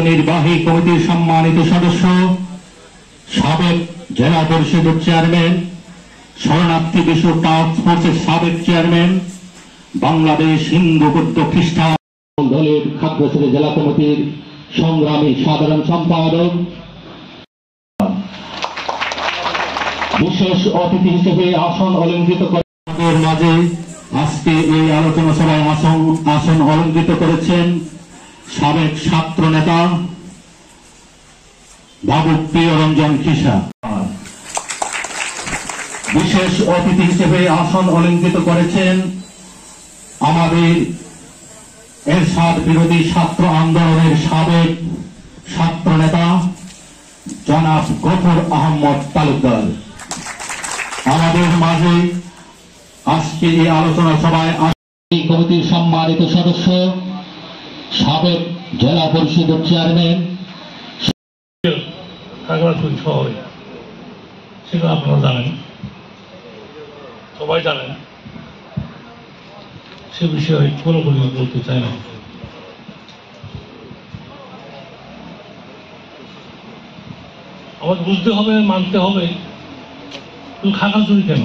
নির্বাহী কমিটির সম্মানিত সদস্য, সাবেক জেলা পরিষদের চেয়ারম্যান, শরণার্থী বিশ্ব টাস্ক ফোর্সের সাবেক চেয়ারম্যান, বাংলাদেশ হিন্দু বৌদ্ধ খ্রিস্টান দলের খাগড়াছড়ি জেলা কমিটির সংগ্রামী সাধারণ সম্পাদক, বিশেষ অতিথি হিসেবে আসন অলঙ্কৃত করার মাঝে আজকে এই আলোচনা সভায় আসন অলঙ্কৃত করেছেন সাবেক ছাত্র নেতা বাবু প্রিয়রঞ্জন খিসা। বিশেষ অতিথি হিসেবে আসন অলঙ্কৃত করেছেন আমাদের এরশাদ বিরোধী ছাত্র আন্দোলনের সাবেক ছাত্র নেতা জনাব গফর আহমদ তালুকদার। আমাদের মাঝে আজকে এই আলোচনা সভায় কমিটির সম্মানিত সদস্য, সাবেক জেলা পরিষদের চেয়ারম্যান, খাগড়াছড়ি শহরে, সেটা আপনারা জানেন, সবাই জানেন, সে বিষয়ে কোনো কিছু বলতে চাই না। আমাদের বুঝতে হবে, মানতে হবে, তুমি খাগড়াছড়ি কেন?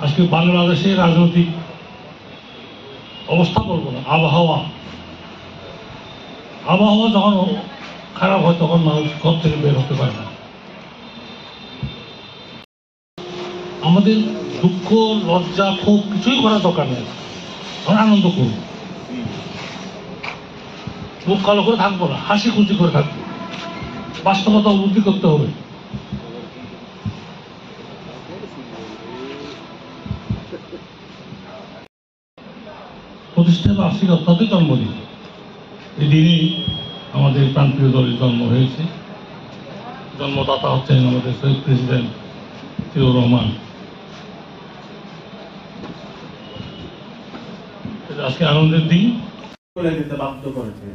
আজকে বাংলাদেশের রাজনৈতিক অবস্থা বলবো না, আবহাওয়া যখন খারাপ হয় তখন মানুষ ঘর থেকে বের হতে পারে না। আমাদের দুঃখ, লজ্জা, ক্ষোভ কিছুই করার দরকার নেই, আমরা আনন্দ করব, মুখ কালো করে থাকবো না, হাসি খুশি করে থাকবো। বাস্তবতা উপলব্ধি করতে হবে। প্রতিষ্ঠা বার্ষিক অত্যন্ত জন্মদিন, এই দিনই আমাদের প্রান্তীয় দলের জন্ম হয়েছে। জন্মদাতা হচ্ছেন আমাদের শহীদ প্রেসিডেন্ট জিয়াউর রহমান। আজকে আনন্দের দিন। চলে যেতে বাধ্য করেছে।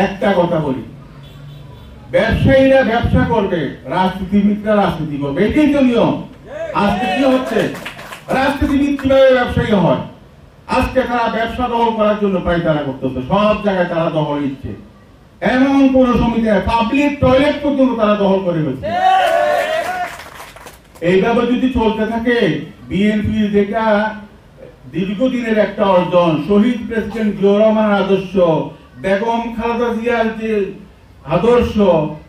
একটা কথা বলি, ব্যবসায়ীরা ব্যবসা করবে, রাজনীতিবিদরা রাজনীতি করবে, এটাই তো নিয়ম। আজকে কি হচ্ছে, রাজনীতিবিদ কিভাবে ব্যবসায়ী হয়? আজকে তারা ব্যবসা দখল করার জন্য পায়তারা করতেছে, সব জায়গায় তারা দখল নিচ্ছে। এমন কোন সমিতি, পাবলিক টয়লেট পর্যন্ত তারা দখল করে ফেলছে। এইভাবে যদি চলতে থাকে, বিএনপির যেটা দীর্ঘদিনের একটা অর্জন, শহীদ প্রেসিডেন্ট জিয়াউর রহমানের আদর্শ, বেগম খালেদা জিয়ার যে আদর্শ,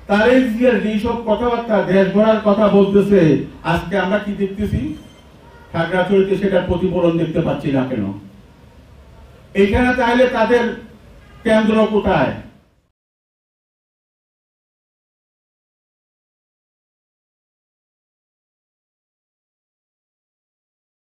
তারেক জিয়ার যেসব কথাবার্তা দেশ গড়ার কথা বলতেছে, আজকে আমরা কি দেখতেছি? খাগড়াছড়িতে সেটার প্রতিফলন দেখতে পাচ্ছি না কেন? এখানে তাহলে তাদের কেন্দ্র কোথায়?